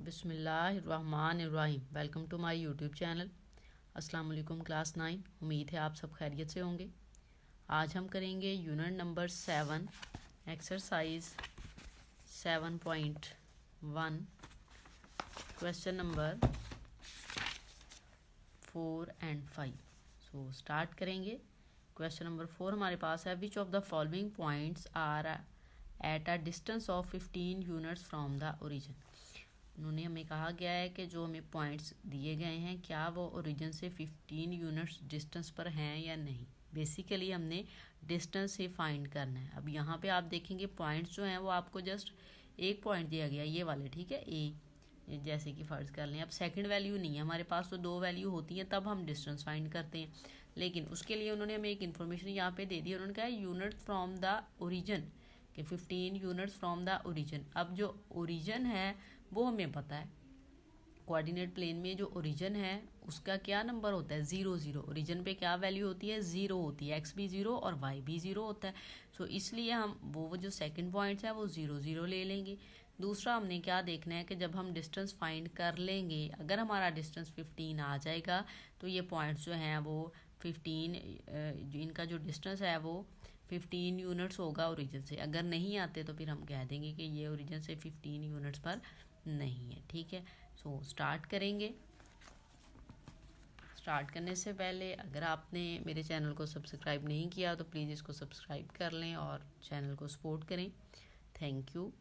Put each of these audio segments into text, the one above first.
बिस्मिल्लाहिर्रहमानिर्रहीम। Welcome to my YouTube channel. अस्सलाम वालेकुम क्लास 9। उम्मीद है आप सब खैरियत से होंगे। आज हम करेंगे unit number 7 exercise 7.1 question number 4 and 5। So start करेंगे। क्वेश्चन नंबर 4 हमारे पास है, which of the following points are at a distance of 15 units from the origin. उन्होंने हमें कहा गया है कि जो हमें पॉइंट्स दिए गए हैं क्या वो ओरिजिन से 15 यूनिट्स डिस्टेंस पर हैं या नहीं। बेसिकली हमने डिस्टेंस ही फाइंड करना है। अब यहाँ पे आप देखेंगे पॉइंट्स जो हैं वो आपको जस्ट एक पॉइंट दिया गया, ये वाले, ठीक है, ए, जैसे कि फ़र्ज़ कर लें। अब सेकंड वैल्यू नहीं है हमारे पास, तो दो वैल्यू होती हैं तब हम डिस्टेंस फाइंड करते हैं। लेकिन उसके लिए उन्होंने हमें एक इन्फॉर्मेशन यहाँ पे दे दी। उन्होंने कहा यूनिट फ्रॉम द ओरिजिन, कि 15 यूनिट्स फ्रॉम द ओरिजिन। अब जो ओरिजिन है वो हमें पता है, कोऑर्डिनेट प्लेन में जो ओरिजिन है उसका क्या नंबर होता है, 0 0। ओरिजिन पे क्या वैल्यू होती है, 0 होती है। एक्स भी 0 और वाई भी 0 होता है। सो इसलिए हम वो जो सेकंड पॉइंट्स है वो 0 0 ले लेंगे। दूसरा हमने क्या देखना है कि जब हम डिस्टेंस फाइंड कर लेंगे, अगर हमारा डिस्टेंस 15 आ जाएगा तो ये पॉइंट्स जो हैं वो 15, इनका जो डिस्टेंस है वो 15 यूनिट्स होगा ओरिजिन से। अगर नहीं आते तो फिर हम कह देंगे कि ये ओरिजिन से 15 यूनिट्स पर नहीं है, ठीक है। सो स्टार्ट करेंगे। स्टार्ट करने से पहले अगर आपने मेरे चैनल को सब्सक्राइब नहीं किया तो प्लीज़ इसको सब्सक्राइब कर लें और चैनल को सपोर्ट करें। Thank you.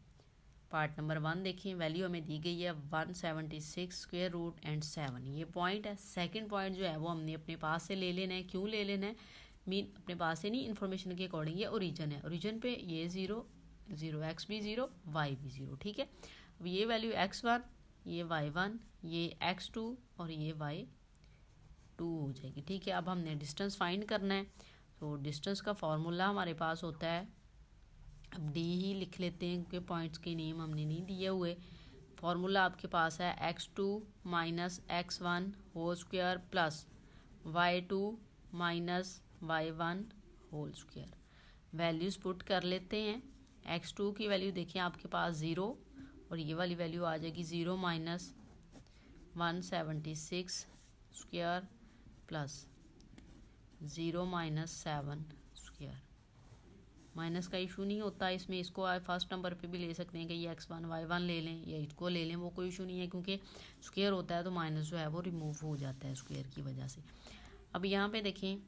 पार्ट नंबर 1 देखें। वैल्यू हमें दी गई है 176 स्क्वायर रूट एंड 7। ये पॉइंट है। सेकंड पॉइंट जो है वो हमने अपने पास से ले लेना है। क्यों ले लेना है, मीन अपने पास से नहीं, इन्फॉर्मेशन के अकॉर्डिंग। ये ओरिजिन है, ओरिजिन पे ये 0 0, एक्स भी 0 वाई भी 0, ठीक है। अब ये वैल्यू x1, ये y1, ये x2 और ये y2 हो जाएगी, ठीक है। अब हमने डिस्टेंस फाइंड करना है। तो डिस्टेंस का फॉर्मूला हमारे पास होता है, अब डी ही लिख लेते हैं क्योंकि पॉइंट्स के नेम हमने नहीं दिए हुए। फॉर्मूला आपके पास है x2 minus x1 whole square plus y2 minus y1 whole square. Values put कर लेते हैं। x2 की वैल्यू देखिए आपके पास 0 और ये वाली वैल्यू आ जाएगी 0 minus 176 square plus 0 minus 7 square. Minus का इशू नहीं होता इसमें, इसको आप फर्स्ट नंबर पे भी ले सकते हैं कि ये x1 y1 ले लें या इसको ले लें, वो कोई इशू नहीं है क्योंकि स्क्वायर होता है तो माइनस जो है वो रिमूव हो जाता है स्क्वायर की वजह से। अब यहाँ पे देखें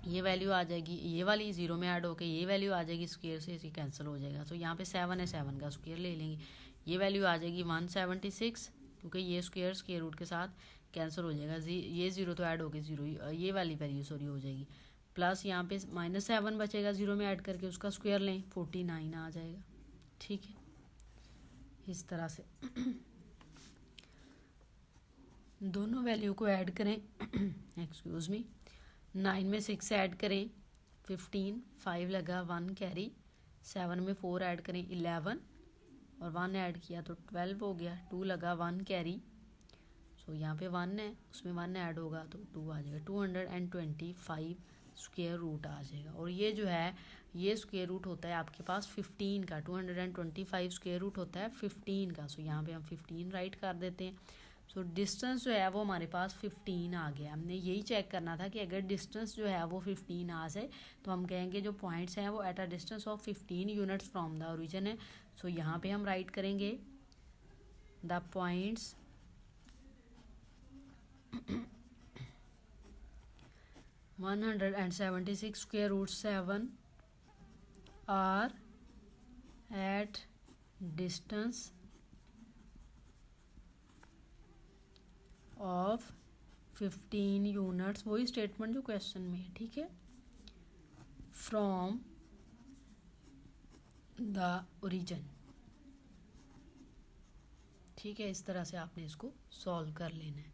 ये वैल्यू आ जाएगी, ये वाली 0 में ऐड होकर ये वैल्यू आ जाएगी स्क्वायर से, इसी कैंसिल हो जाएगा। तो यहाँ पे 7 है, 7 का स्क्वायर ले लेंगे। ये वैल्यू आ जाएगी 176 क्योंकि ये स्क्वायर रूट के साथ कैंसिल हो जाएगा। ये 0 तो ऐड होगी 0, ये वाली वैल्यू सॉरी हो जाएगी। प्लस यहाँ पे माइनस 7 बचेगा 0 में ऐड करके, उसका स्क्वायर लें 49 आ जाएगा, ठीक है। इस तरह से दोनों वैल्यू को ऐड करें। एक्सक्यूज़ मी, 9 में 6 ऐड करें 15, 5 लगा 1 कैरी, 7 में 4 ऐड करें 11 और 1 ऐड किया तो 12 हो गया, 2 लगा 1 कैरी। सो यहाँ पे 1 है, उसमें 1 ऐड होगा तो 2 आ जाएगा। 225 स्क्वायर रूट आ जाएगा। और ये जो है ये स्क्वायर रूट होता है आपके पास 15 का। 225 स्क्वायर रूट होता है 15 का। सो यहाँ पे हम 15 राइट कर देते हैं। सो डिस्टेंस जो है वो हमारे पास 15 आ गया। हमने यही चेक करना था कि अगर डिस्टेंस जो है वो 15 आ जाए तो हम कहेंगे जो पॉइंट्स हैं वो eight a distance of 15 units from the origin है। सो यहाँ पे हम राइट करेंगे the points 176 square root 7 are at distance of 15 units, वही स्टेटमेंट जो क्वेश्चन में है, ठीक है, फ्रॉम द ओरिजिन, ठीक है। इस तरह से आपने इसको सॉल्व कर लेना है।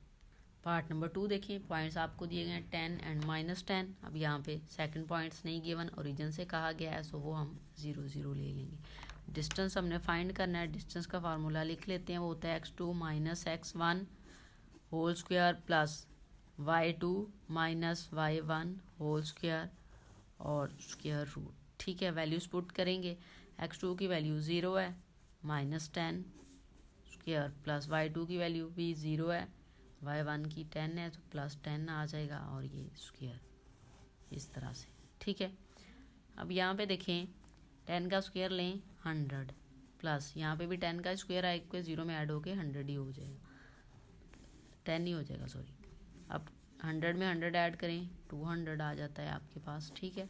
पार्ट नंबर 2 देखिए। पॉइंट्स आपको दिए गए हैं 10 एंड -10। अब यहाँ पे सेकंड पॉइंट्स नहीं गिवन, ओरिजिन से कहा गया है, सो वो हम 0 0 ले लेंगे। डिस्टेंस हमने फाइंड करना है। डिस्टेंस का फार्मूला लिख लेते हैं, वो होता है x2 minus x1 whole square plus y2 minus y1 whole square और स्क्वायर रूट, ठीक है। वैल्यूज पुट करेंगे। x2 की वैल्यू 0 है, -10 स्क्वायर प्लस y2 की वैल्यू भी 0 है, y1 की 10 है तो प्लस 10 आ जाएगा और ये स्क्वायर इस तरह से। ठीक है, अब यहाँ पे देखें 10 का स्क्वायर लें 100 प्लस यहाँ पे भी 10 का स्क्वायर है, एक 0 में ऐड होके 100 ही हो जाएगा, 10 ही हो जाएगा सॉरी। अब 100 में 100 ऐड करें 200 आ जाता है आपके पास। ठीक है,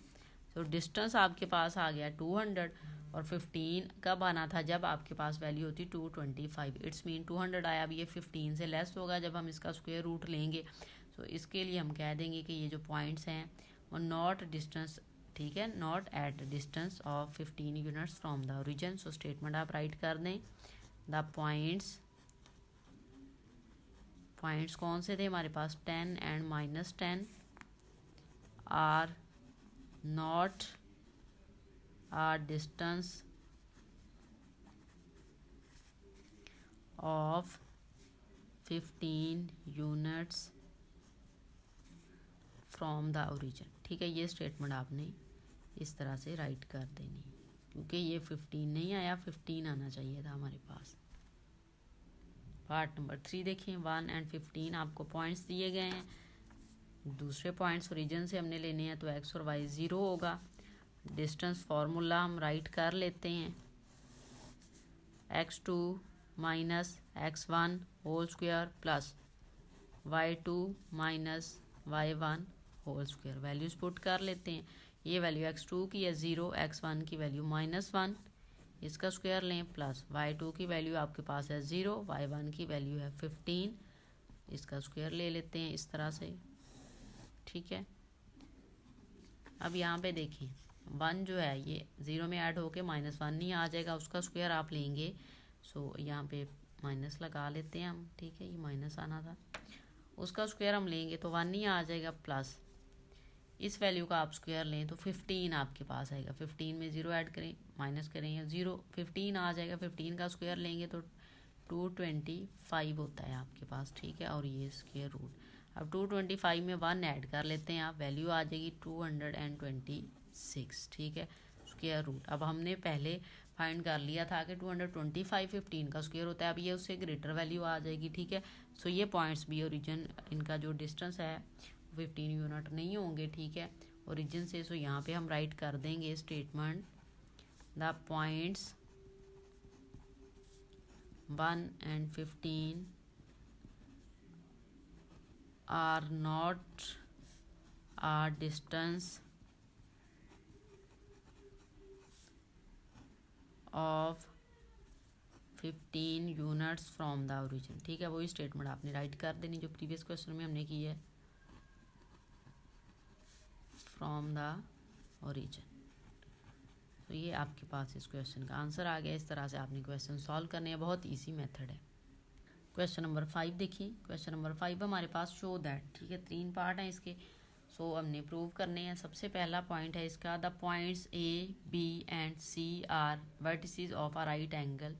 तो डिस्टेंस आपके पास आ गया 200 और 15 कब आना था, जब आपके पास वैल्यू होती 225। इट्स मीन 200 आया। अब ये 15 से लेस होगा जब हम इसका स्क्वायर रूट लेंगे, तो इसके लिए हम कह देंगे कि ये जो पॉइंट्स हैं वो नॉट डिस्टेंस, ठीक है, not at distance of 15 units from the origin. So statement आप राइट कर दें, द पॉइंट्स कौन से थे हमारे पास 10 and -10 are not a distance of 15 units from the origin। ठीक है, ये स्टेटमेंट आपने इस तरह से राइट कर देनी, क्योंकि ये 15 नहीं आया, 15 आना चाहिए था हमारे पास। पार्ट नंबर 3 देखें, 1 एंड 15 आपको पॉइंट्स दिए गए हैं, दूसरे पॉइंट्स ओरिजिन से हमने लेने हैं, तो x और y 0 होगा। डिस्टेंस फार्मूला हम राइट कर लेते हैं, x2 minus x1 whole square plus y2 minus y1 whole square. Values put कर लेते हैं, ये वैल्यू x2 की है 0, x1 की वैल्यू -1, इसका स्क्वायर लें प्लस y2 की वैल्यू आपके पास है 0, y1 की वैल्यू है 15, इसका स्क्वायर ले लेते हैं इस तरह से। ठीक है, अब यहाँ पे देखें 1 जो है ये 0 में ऐड होके -1 नहीं आ जाएगा, उसका स्क्वायर आप लेंगे। सो यहाँ पे माइनस लगा लेते हैं हम। ठीक है, ये माइनस आना था, उसका स्क्वायर हम लेंगे तो 1 नहीं आ जाएगा, प्लस इस वैल्यू का आप स्क्वायर लें तो 15 आपके पास आएगा। 15 में 0 ऐड करें, माइनस करें या 0, 15 आ जाएगा। 15 का स्क्वायर लेंगे तो 225 होता है आपके पास। ठीक है, और ये स्क्वायर रूट, अब 225 में 1 ऐड कर लेते हैं आप, वैल्यू आ जाएगी 226। ठीक है, स्क्वायर रूट, अब हमने पहले फाइंड कर लिया था कि 225 15 का स्क्वायर होता है, अब ये उससे ग्रेटर वैल्यू आ जाएगी। ठीक है, सो ये पॉइंट्स भी ओरिजिन, इनका जो डिस्टेंस है 15 यूनिट नहीं होंगे। ठीक है, ओरिजिन से। सो यहाँ पे हम राइट कर देंगे statement, the points 1 and 15 are not a distance of 15 units from the origin. ठीक है, वही स्टेटमेंट आपने राइट कर देनी जो प्रीवियस क्वेश्चन में हमने की है, फ्रॉम द ओरिजिन। तो ये आपके पास इस क्वेश्चन का आंसर आ गया। इस तरह से आपने क्वेश्चन सॉल्व करने हैं, बहुत इजी मेथड है। क्वेश्चन नंबर 5 देखिए, क्वेश्चन नंबर 5 हमारे पास शो दैट। ठीक है, 3 पार्ट हैं इसके, सो हमने प्रूव करने हैं। सबसे पहला पॉइंट है इसका, the points A B and C are vertices of a right angle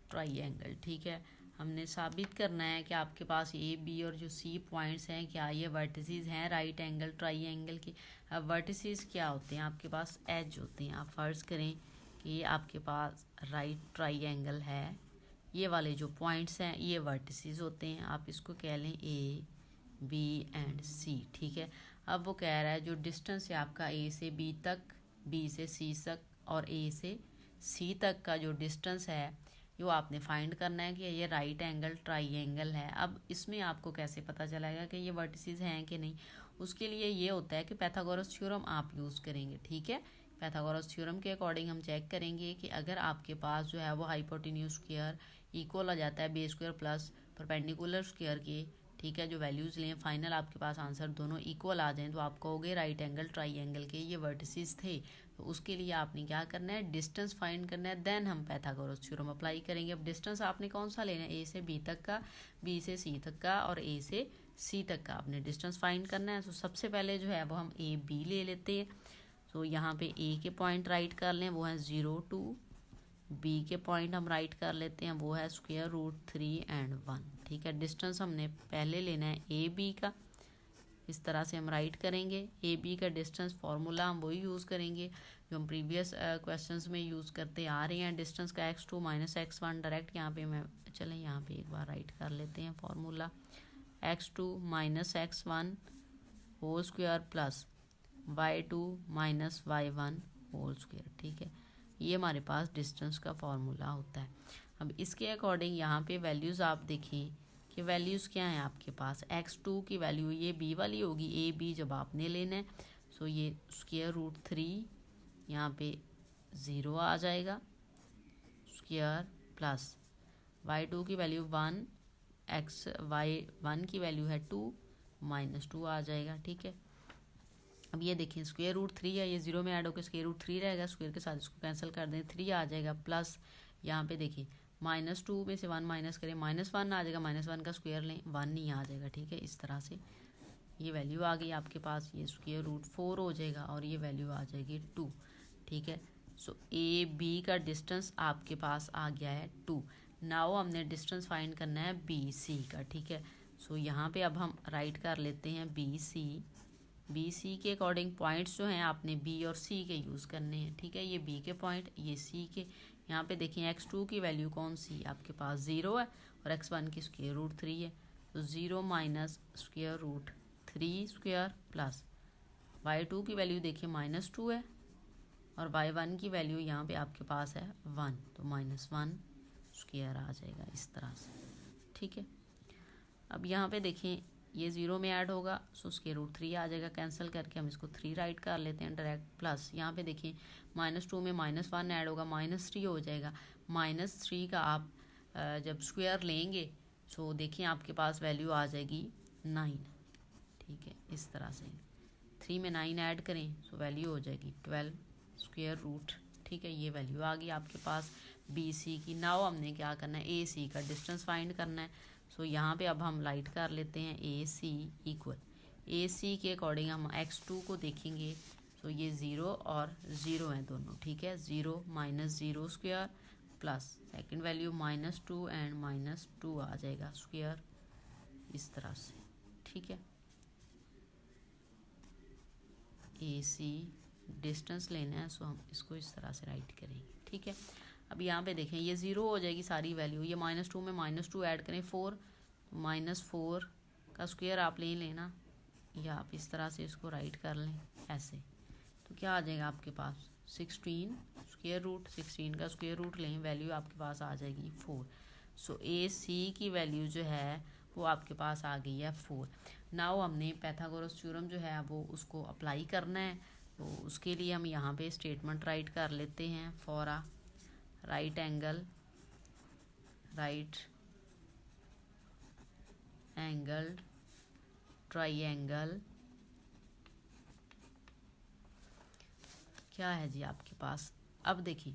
triangle. ठीक है, हमने साबित करना है कि आपके पास ए बी और जो सी पॉइंट्स हैं, क्या ये वर्टिसेस हैं राइट एंगल ट्राइंगल की। अब वर्टिसेस क्या होते हैं, आपके पास एज होते हैं। आप फर्ज करें कि आपके पास राइट ट्राइंगल है, ये वाले जो पॉइंट्स हैं ये वर्टिसेस होते हैं। आप इसको कह लें ए बी एंड सी। ठीक है, अब वो कह रहा है जो डिस्टेंस है आपका ए से बी तक, बी से सी तक और ए से सी तक का जो डिस्टेंस है जो आपने फाइंड करना है कि ये राइट एंगल ट्राइंगल है। अब इसमें आपको कैसे पता चलेगा कि ये वर्टिसेस हैं कि नहीं, उसके लिए ये होता है कि पाइथागोरस थ्योरम आप यूज़ करेंगे। ठीक है, पाइथागोरस थ्योरम के अकॉर्डिंग हम चेक करेंगे कि अगर आपके पास जो है वो हाइपोटेन्यूज स्क्वायर इक्वल आ जाता है base square plus perpendicular square के, ठीक है, जो वैल्यूज़ लें फाइनल आपके पास आंसर दोनों इक्वल आ जाएं, तो आप कहोगे राइट एंगल ट्राइंगल के ये वर्टिसेस थे। तो उसके लिए आपने क्या करना है, डिस्टेंस फाइंड करना है, देन हम पाइथागोरस थ्योरम अप्लाई करेंगे। अब डिस्टेंस आपने कौन सा लेना है, ए से बी तक का, बी से सी तक का और ए से सी तक का आपने डिस्टेंस फाइंड करना है। तो सबसे पहले जो है वो हम ए बी ले लेते हैं। तो यहाँ पे ए के पॉइंट राइट कर लें, वो है 0 2, बी के पॉइंट हम राइट कर लेते हैं, वो है स्क्वायर रूट 3 and 1। ठीक है, डिस्टेंस हमने पहले लेना है ए बी का, इस तरह से हम राइट करेंगे। ए बी का डिस्टेंस फार्मूला हम वही यूज़ करेंगे जो हम प्रीवियस क्वेश्चंस में यूज़ करते आ रहे हैं। डिस्टेंस का x2 माइनस x1 डायरेक्ट यहाँ पे मैं चलें यहाँ पे एक बार राइट कर लेते हैं formula x2 minus x1 whole square plus y2 minus y1 whole square. ठीक है, ये हमारे पास डिस्टेंस का फॉर्मूला होता है। अब इसके अकॉर्डिंग यहाँ पे वैल्यूज़ आप देखें कि वैल्यूज़ क्या हैं आपके पास। x2 की वैल्यू ये b वाली होगी, a b जब आपने लेना है सो ये स्क्वायर रूट 3 यहाँ पे 0 आ जाएगा स्क्वायर प्लस y2 की वैल्यू 1 x y1 की वैल्यू है 2 माइनस 2 आ जाएगा। ठीक है, अब ये देखें स्क्वायर रूट 3 है, ये 0 में ऐड होकर स्क्वायर रूट 3 रहेगा, स्क्वायर के साथ इसको कैंसिल कर दें 3 आ जाएगा प्लस यहाँ पे देखिए माइनस 2 में से 1 माइनस करें -1 आ जाएगा, -1 का स्क्वायर लें 1 नहीं आ जाएगा। ठीक है, इस तरह से ये वैल्यू आ गई आपके पास, ये स्क्वायर रूट 4 हो जाएगा और ये वैल्यू आ जाएगी 2। ठीक है, सो ए बी का डिस्टेंस आपके पास आ गया है 2। नाउ हमने डिस्टेंस फाइंड करना है बी सी का। ठीक है, सो यहाँ पे अब हम राइट कर लेते हैं बी सी के अकॉर्डिंग पॉइंट्स जो हैं आपने बी और सी के यूज़ करने हैं। ठीक है, ये बी के पॉइंट, ये सी के। यहाँ पे देखें x2 की वैल्यू कौन सी आपके पास 0 है और x1 की स्क्वायर रूट 3 है, तो 0 minus square root 3 square plus y2 की वैल्यू देखिए -2 है और y1 की वैल्यू यहाँ पे आपके पास है 1, तो -1 स्क्वायर आ जाएगा इस तरह से। ठीक है, अब यहाँ पे देखें ये 0 में ऐड होगा सो स्क्वायर रूट 3 आ जाएगा, कैंसिल करके हम इसको 3 राइट कर लेते हैं डायरेक्ट प्लस यहाँ पे देखिए -2 में -1 ऐड होगा -3 हो जाएगा। -3 का आप जब स्क्वायर लेंगे सो देखिए आपके पास वैल्यू आ जाएगी 9। ठीक है, इस तरह से 3 में 9 ऐड करें सो वैल्यू हो जाएगी 12 स्क्वायर रूट। ठीक है, ये वैल्यू आ गई आपके पास बी सी की। नाउ हमने क्या करना है ए सी का डिस्टेंस फाइंड करना है। सो यहाँ पे अब हम लाइट कर लेते हैं ए सी इक्वल, ए सी के अकॉर्डिंग हम x2 को देखेंगे। सो ये 0 और 0 हैं दोनों। ठीक है, 0 minus 0 square plus second value -2 and -2 आ जाएगा स्क्वायर इस तरह से। ठीक है, ए सी डिस्टेंस लेना है सो हम इसको इस तरह से राइट करेंगे। ठीक है, अब यहाँ पे देखें ये 0 हो जाएगी सारी वैल्यू, ये -2 में -2 ऐड करें 4, -4 का स्क्वायर आप ले लेना या आप इस तरह से इसको राइट कर लें ऐसे, तो क्या आ जाएगा आपके पास 16 स्क्वायर रूट 16 का स्क्वायर रूट लें, वैल्यू आपके पास आ जाएगी 4। सो ए सी की वैल्यू जो है वो आपके पास आ गई है 4। नाउ हमने पाइथागोरस थ्योरम जो है वो उसको अप्लाई करना है, तो उसके लिए हम यहाँ पे स्टेटमेंट राइट कर लेते हैं for a right angle triangle क्या है जी आपके पास। अब देखिए,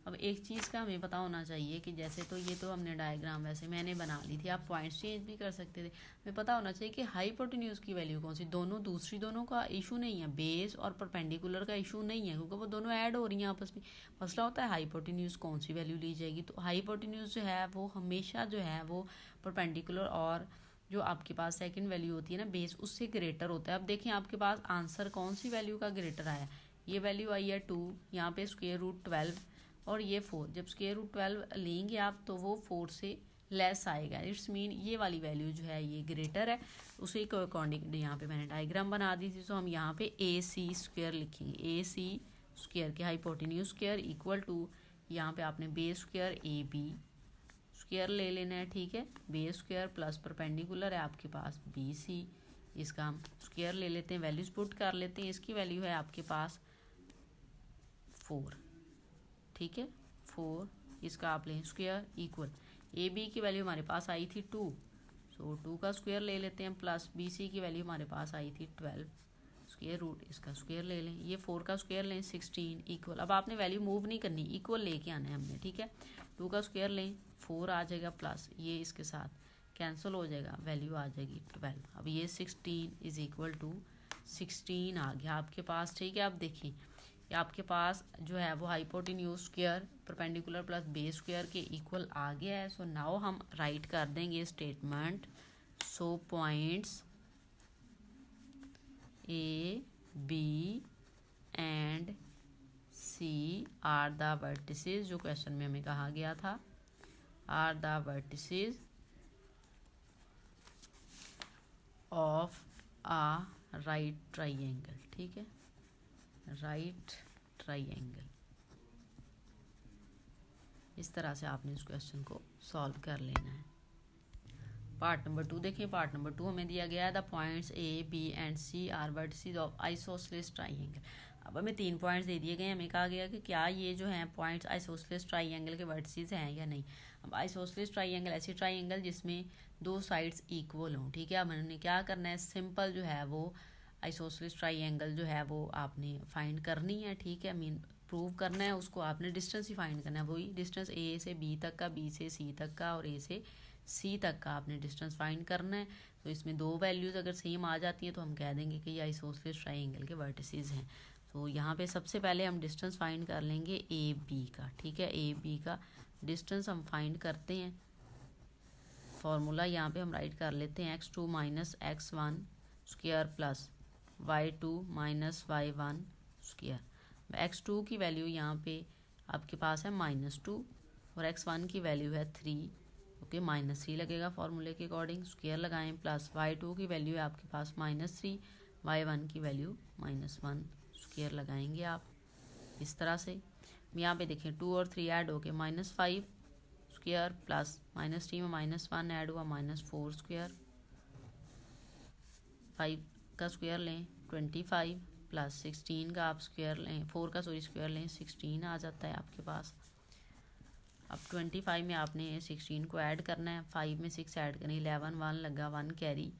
अब एक चीज़ का हमें पता होना चाहिए कि जैसे तो ये तो हमने डायग्राम वैसे मैंने बना ली थी, आप पॉइंट्स चेंज भी कर सकते थे। हमें पता होना चाहिए कि हाइपोटेन्यूज की वैल्यू कौन सी, दोनों का इशू नहीं है, बेस और परपेंडिकुलर का इशू नहीं है क्योंकि वो दोनों ऐड हो रही हैं आपस में। मसला होता है हाइपोटेन्यूज कौन सी वैल्यू ली जाएगी। तो हाइपोटेन्यूज जो है वो हमेशा जो है वो परपेंडिकुलर और जो आपके पास सेकंड वैल्यू होती है ना बेस उससे ग्रेटर होता है। अब देखें आपके पास आंसर कौन सी वैल्यू का ग्रेटर आया, ये वैल्यू आई है 2, यहाँ पे स्क्वायर रूट 12 और ये 4। जब स्क्वायर रूट 12 लेंगे आप तो वो 4 से लेस आएगा, इट्स मीन ये वाली वैल्यू जो है ये ग्रेटर है। उसी के अकॉर्डिंग यहाँ पे मैंने डायग्राम बना दी थी, तो हम यहाँ पे ए सी स्क्वायर लिखेंगे, ए सी स्क्वायर के हाइपोटेन्यूज स्क्वायर इक्वल टू यहाँ पे आपने base square A B square ले लेना है। ठीक है, बेस स्क्वायर प्लस परपेंडिकुलर है आपके पास बी सी, इसका हम स्क्वायर ले लेते हैं, वैल्यूज पुट कर लेते हैं। इसकी वैल्यू है आपके पास 4। ठीक है, 4 इसका आप लें स्क्वायर इक्वल ए बी की वैल्यू हमारे पास आई थी 2, सो 2 का स्क्वायर ले लेते हैं प्लस बी सी की वैल्यू हमारे पास आई थी 12 स्क्वायर रूट, इसका स्क्वायर ले लें, ये 4 का स्क्वायर लें 16 इक्वल। अब आपने वैल्यू मूव नहीं करनी, इक्वल लेके आना है हमने। ठीक है, 2 का स्क्वायर लें 4 आ जाएगा प्लस ये इसके साथ कैंसिल हो जाएगा, वैल्यू आ जाएगी 12। अब ये 16 इज इक्वल टू 16 आ गया आपके पास। ठीक है, अब देखिए कि आपके पास जो है वो hypotenuse square perpendicular plus base square के इक्वल आ गया है। सो नाउ हम राइट कर देंगे statement, so points A B and C are the vertices, जो क्वेश्चन में हमें कहा गया था, are the vertices of a right triangle. ठीक है, राइट ट्राइंगल। इस तरह से आपने इस क्वेश्चन को सॉल्व कर लेना है। पार्ट नंबर 2 देखिए। पार्ट नंबर 2 हमें दिया गया है the points A B and C are vertices of isosceles triangle. अब हमें 3 पॉइंट्स दे दिए गए। हमें कहा गया कि क्या ये जो हैं पॉइंट्स आइसोसेलेस ट्राइंगल के वर्टिसेस हैं या नहीं। अब आइसोसेलेस ट्राइंगल ऐसी ट्राइंगल जिसमें 2 साइड्स इक्वल हों। ठीक है, अब हमने क्या करना है, सिंपल जो है वो आइसोसेलेस ट्राइंगल जो है वो आपने फाइंड करनी है। ठीक है, मीन प्रूव करना है उसको, आपने डिस्टेंस ही फाइंड करना है, वही डिस्टेंस ए से बी तक का, बी से सी तक का और ए से सी तक का आपने डिस्टेंस फाइंड करना है। तो इसमें 2 वैल्यूज़ अगर सेम आ जाती हैं तो हम कह देंगे कि ये आइसोसेलेस ट्राइंगल के वर्टिसेस हैं। तो यहाँ पे सबसे पहले हम डिस्टेंस फाइंड कर लेंगे ए बी का। ठीक है, ए बी का डिस्टेंस हम फाइंड करते हैं। फॉर्मूला यहाँ पे हम राइट कर लेते हैं, x2 minus x1 square plus y2 minus y1 square. x2 की वैल्यू यहाँ पे आपके पास है -2 और x1 की वैल्यू है 3। ओके, -3 लगेगा फॉर्मूले के अकॉर्डिंग, स्क्वायर लगाएं, प्लस y2 की वैल्यू है आपके पास -3, y1 की वैल्यू -1, स्क्वायर लगाएंगे आप इस तरह से। यहाँ पे देखें 2 और 3 ऐड होके -5 स्क्वायर प्लस -3 में -1 ऐड हुआ -4 स्क्वायर, 5 का स्क्वायर लें 25 प्लस 16 का आप स्क्वायर लें, 4 का स्क्वायर लें 16 आ जाता है आपके पास। अब 25 में आपने 16 को ऐड करना है, 5 में 6 ऐड करें 11, 1 लगा 1 कैरी,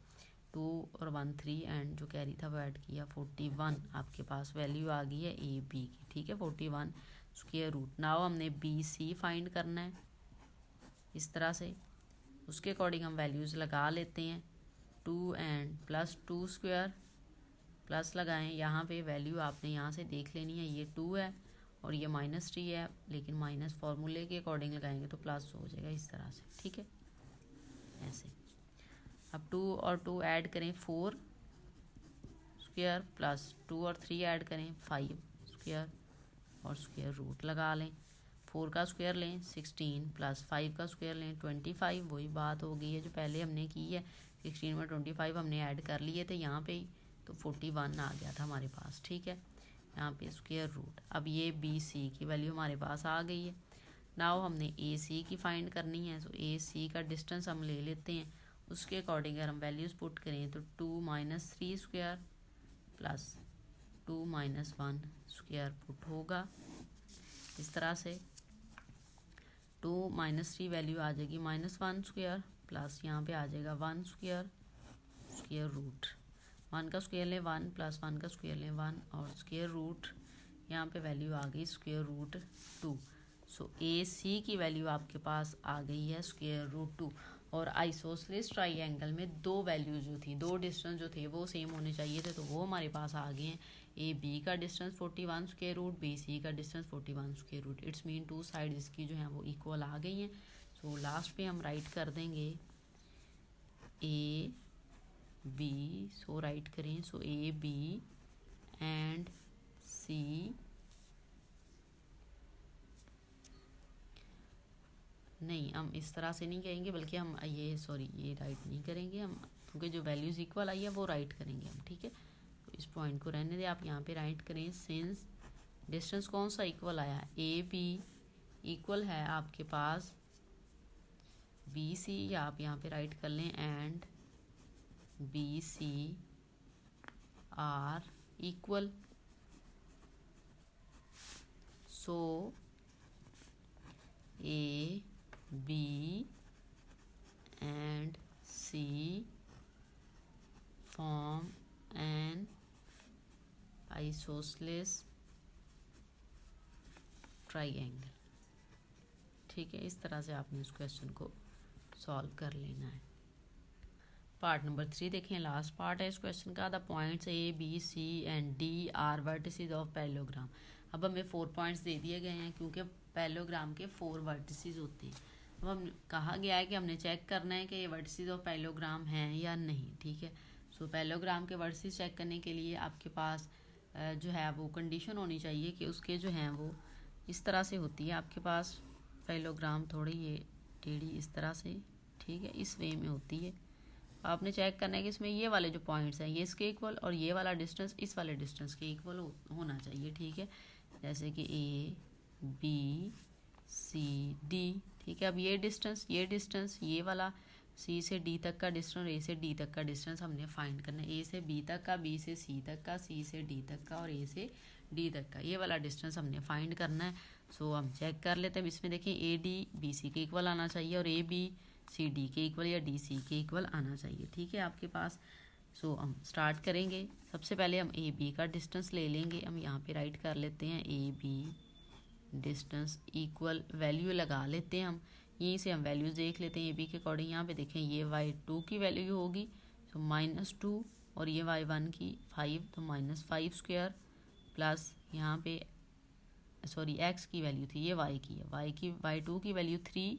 2 और 1 3 एंड जो कैरी था वो ऐड किया 41। आपके पास वैल्यू आ गई है ए बी की। ठीक है, 41 स्क्वायर रूट। नाउ हमने बी सी फाइंड करना है इस तरह से, उसके अकॉर्डिंग हम वैल्यूज़ लगा लेते हैं। 2 एंड +2 स्क्वायर प्लस लगाएं, यहाँ पे वैल्यू आपने यहाँ से देख लेनी है, ये 2 है और ये -3 है, लेकिन माइनस फार्मूले के अकॉर्डिंग लगाएंगे तो प्लस हो जाएगा इस तरह से। ठीक है, ऐसे। अब 2 और 2 ऐड करें 4 स्क्वायर प्लस 2 और 3 ऐड करें 5 स्क्वायर और स्क्वायर रूट लगा लें। 4 का स्क्वायर लें 16 प्लस 5 का स्क्वायर लें 25, वही बात हो गई है जो पहले हमने की है। 16 में 25 हमने ऐड कर लिए थे यहाँ पे ही, तो 41 आ गया था हमारे पास। ठीक है, यहाँ पे स्क्वायर रूट। अब ये बी सी की वैल्यू हमारे पास आ गई है। नाउ हमने ए सी की फाइंड करनी है, तो ए सी का डिस्टेंस हम ले लेते हैं, उसके अकॉर्डिंग अगर हम वैल्यूज़ पुट करें तो 2 - 3 स्क्वायर प्लस 2 - 1 स्क्वायर पुट होगा इस तरह से। 2 - 3 वैल्यू आ जाएगी -1 स्क्वायर प्लस यहाँ पे आ जाएगा 1 स्क्वायर, स्क्वायर रूट। 1 का स्क्वायर लें 1 प्लस 1 का स्क्वायर लें 1 और स्क्वायर रूट, यहाँ पे वैल्यू आ गई स्क्वायर रूट 2। सो ए सी की वैल्यू आपके पास आ गई है स्क्वायर रूट 2। और आइसोसेलेस ट्राइंगल में 2 वैल्यूज जो थी, 2 डिस्टेंस जो थे वो सेम होने चाहिए थे, तो वो हमारे पास आ गए हैं। ए बी का distance 41 square root, B C का distance 41 square root. It's mean 2 side इसकी जो हैं वो इक्वल आ गई हैं। सो लास्ट पे हम राइट कर देंगे ए बी, सो राइट करें, सो ए बी एंड सी, नहीं हम इस तरह से नहीं कहेंगे, बल्कि हम ये राइट नहीं करेंगे हम, क्योंकि जो वैल्यूज़ इक्वल आई है वो राइट करेंगे हम। ठीक है, तो इस पॉइंट को रहने दें, आप यहाँ पे राइट करें, सिंस डिस्टेंस कौन सा इक्वल आया, ए बी इक्वल है आपके पास बी सी, या आप यहाँ पे राइट कर लें and B C are equal. So A B and C form an isosceles triangle. ठीक है, इस तरह से आपने इस क्वेश्चन को सॉल्व कर लेना है। पार्ट नंबर 3 देखें, लास्ट पार्ट है इस क्वेश्चन का। The points A B C and D are vertices of parallelogram. अब हमें 4 पॉइंट्स दे दिए गए हैं, क्योंकि पैरेललोग्राम के 4 वर्टिसेस होते हैं। अब हम कहा गया है कि हमने चेक करना है कि ये वर्टिसेस ऑफ पैरेललोग्राम हैं या नहीं। ठीक है, सो पैरेललोग्राम के वर्टिसेस चेक करने के लिए आपके पास जो है वो कंडीशन होनी चाहिए कि उसके जो हैं वो इस तरह से होती है आपके पास पैरेललोग्राम, थोड़ी ये टेढ़ी इस तरह से, ठीक है, इस वे में होती है। आपने चेक करना है कि इसमें ये वाले जो पॉइंट्स हैं ये इसके इक्वल और ये वाला डिस्टेंस इस वाले डिस्टेंस के इक्वल होना चाहिए, ठीक है। जैसे कि ए बी सी डी, ठीक है। अब ये डिस्टेंस ये वाला सी से डी तक का डिस्टेंस और ए से डी तक का डिस्टेंस हमने फाइंड करना है। ए से बी तक का, बी से सी तक का, सी से डी तक का और ए से डी तक का, ये वाला डिस्टेंस हमने फाइंड करना है। सो हम चेक कर लेते हैं। इसमें देखिए ए डी बी सी के इक्वल आना चाहिए और ए बी सी डी के इक्वल या डी सी के इक्वल आना चाहिए, ठीक है आपके पास। सो हम स्टार्ट करेंगे। सबसे पहले हम ए बी का डिस्टेंस ले लेंगे। हम यहाँ पे राइट कर लेते हैं A B distance equal, value लगा लेते हैं हम। यहीं से हम वैल्यूज़ देख लेते हैं ए बी के अकॉर्डिंग। यहाँ पे देखें ये y2 की वैल्यू होगी तो -2 और ये y1 की 5 तो -5 स्क्वायर प्लस यहाँ पे सॉरी x की वैल्यू थी, ये y की है, y2 की वैल्यू 3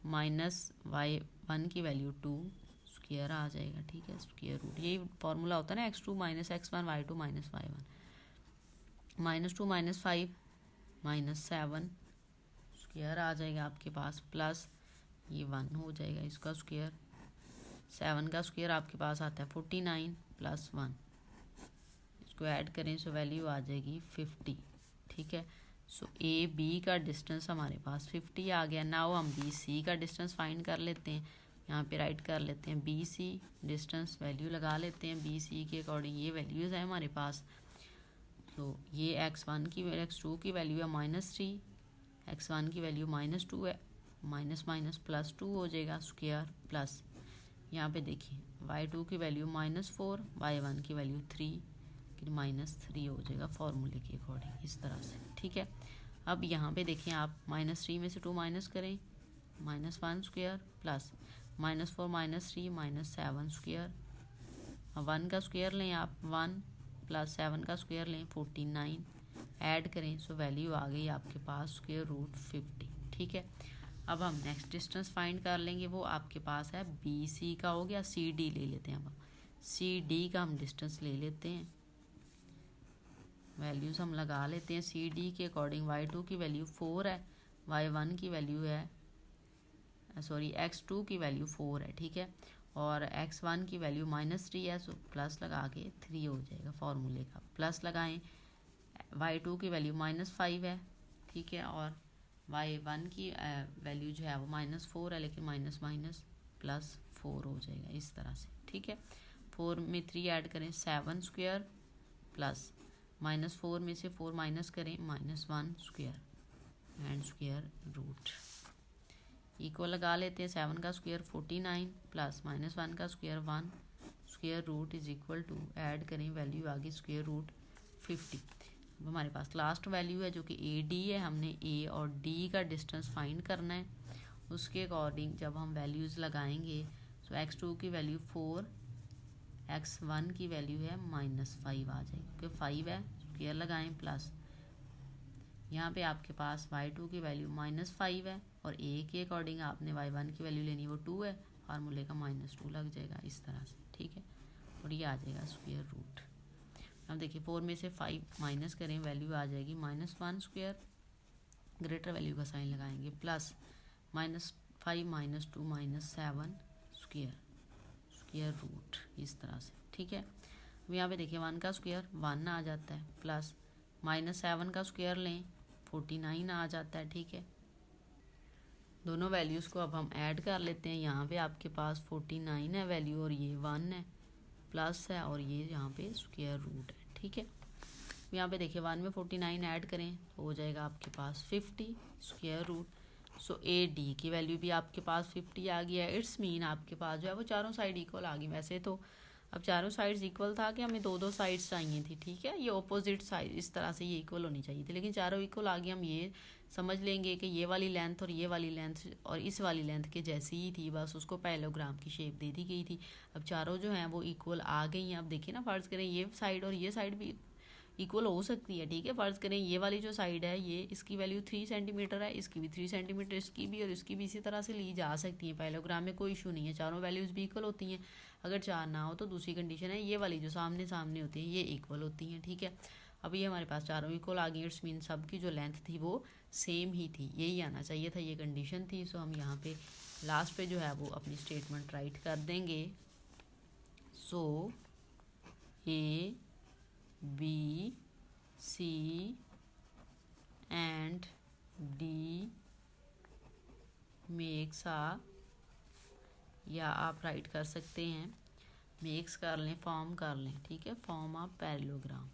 माइनस y1 की वैल्यू 2 स्क्वायर आ जाएगा, ठीक है, स्क्वायर रूट। यही फॉर्मूला होता है ना x2 - x1 y2 - y1। -2 - 5 -7 square आ जाएगा आपके पास प्लस ये 1 हो जाएगा इसका स्क्वायर। 7 का स्क्वायर आपके पास आता है 49 प्लस 1, इसको ऐड करें सो वैल्यू आ जाएगी 50, ठीक है। सो ए बी का डिस्टेंस हमारे पास 50 आ गया। नाउ हम बी सी का डिस्टेंस फाइंड कर लेते हैं। यहाँ पे राइट कर लेते हैं बी सी डिस्टेंस, वैल्यू लगा लेते हैं बी सी के अकॉर्डिंग। ये वैल्यूज़ है हमारे पास। तो ये x1 की x2 की वैल्यू है -3, x1 की वैल्यू -2 है, माइनस प्लस 2 हो जाएगा स्क्वायर प्लस यहाँ पे देखिए y2 की वैल्यू -4, y1 की वैल्यू 3 फिर -3 हो जाएगा फॉर्मूले के अकॉर्डिंग इस तरह से, ठीक है। अब यहाँ पे देखें आप -3 में से 2 माइनस करें, -1 स्क्वायर प्लस -4 -3 -7 स्क्वायर। 1 का स्क्वायर लें आप 1 प्लस 7 का स्क्वायर लें 49, ऐड करें सो वैल्यू आ गई आपके पास स्क्वायर रूट 50, ठीक है। अब हम नेक्स्ट डिस्टेंस फाइंड कर लेंगे, वो आपके पास है बी सी का हो गया। सी डी ले लेते हैं, अब सी डी का हम डिस्टेंस ले लेते हैं, वैल्यूज़ हम लगा लेते हैं सी डी के अकॉर्डिंग। y2 की वैल्यू 4 है, y1 की वैल्यू है सॉरी x2 की वैल्यू 4 है, ठीक है, और x1 की वैल्यू -3 है, सो प्लस लगा के 3 हो जाएगा फॉर्मूले का। प्लस लगाएं, y2 की वैल्यू -5 है, ठीक है, और y1 की वैल्यू जो है वो -4 है, लेकिन माइनस प्लस 4 हो जाएगा इस तरह से, ठीक है। 4 में 3 ऐड करें 7 स्क्वायर प्लस -4 में से 4 माइनस करें -1 square and square root equal लगा लेते हैं। 7 का स्क्वायर 49 प्लस -1 का square 1 square root is equal to, add करें वैल्यू आ गई स्क्वायर रूट 50। अब हमारे पास लास्ट वैल्यू है जो कि ए डी है। हमने ए और डी का डिस्टेंस फाइंड करना है, उसके अकॉर्डिंग जब हम वैल्यूज़ लगाएंगे तो x2 की वैल्यू 4, x1 की वैल्यू है -5 आ जाएगी क्योंकि 5 है, स्क्वायर लगाएं प्लस यहाँ पे आपके पास y2 की वैल्यू -5 है और a के अकॉर्डिंग आपने y1 की वैल्यू लेनी, वो 2 है, फार्मूले का -2 लग जाएगा इस तरह से, ठीक है, और ये आ जाएगा स्क्वायर रूट। अब देखिए 4 में से 5 माइनस करें, वैल्यू आ जाएगी -1 स्क्वायर, ग्रेटर वैल्यू का साइन लगाएंगे प्लस -5 -2 -7 स्क्वायर रूट इस तरह से, ठीक है। अब यहाँ पे देखिए 1 का स्क्वायर 1 आ जाता है प्लस -7 का स्क्वायर लें 49 आ जाता है, ठीक है। दोनों वैल्यूज़ को अब हम ऐड कर लेते हैं। यहाँ पे आपके पास 49 है वैल्यू और ये 1 है, प्लस है और ये यहाँ पे स्क्वायर रूट है, ठीक है। यहाँ पे देखिए 1 में 49 ऐड करें तो हो जाएगा आपके पास 50 square root. So A D की वैल्यू भी आपके पास 50 आ गया है। इट्स मीन आपके पास जो है वो चारों साइड इक्वल आ गई। वैसे तो अब चारों साइड्स इक्वल था कि हमें दो साइड्स चाहिए थी, ठीक है, ये ऑपोजिट साइड इस तरह से ये इक्वल होनी चाहिए थी, लेकिन चारों इक्वल आ गई। हम ये समझ लेंगे कि ये वाली लेंथ और ये वाली लेंथ और इस वाली लेंथ के जैसी ही थी, बस उसको पैरेललोग्राम की शेप दे दी गई थी। अब चारों जो हैं वो इक्वल आ गई हैं। अब देखिए ना, फर्ज करें ये साइड और ये साइड भी इक्वल हो सकती है, ठीक है। फ़र्ज़ करें ये वाली जो साइड है ये इसकी वैल्यू 3 सेंटीमीटर है, इसकी भी 3 सेंटीमीटर, इसकी भी और इसकी भी इसी तरह से ली जा सकती है। पैरेललोग्राम में कोई इशू नहीं है, चारों वैल्यूज़ भी इक्वल होती हैं। अगर 4 ना हो तो दूसरी कंडीशन है ये वाली जो सामने सामने होती है ये इक्वल होती हैं, ठीक है। अब ये हमारे पास चारों इक्वल आ गई, इट्स मीन सब की जो लेंथ थी वो सेम ही थी, यही आना चाहिए था, ये कंडीशन थी। सो हम यहाँ पे लास्ट पे जो है वो अपनी स्टेटमेंट राइट कर देंगे। So A B C and D makes आ, या आप राइट कर सकते हैं मेक्स कर लें, फॉर्म कर लें, ठीक है, फॉर्म ऑफ पैरेललोग्राम।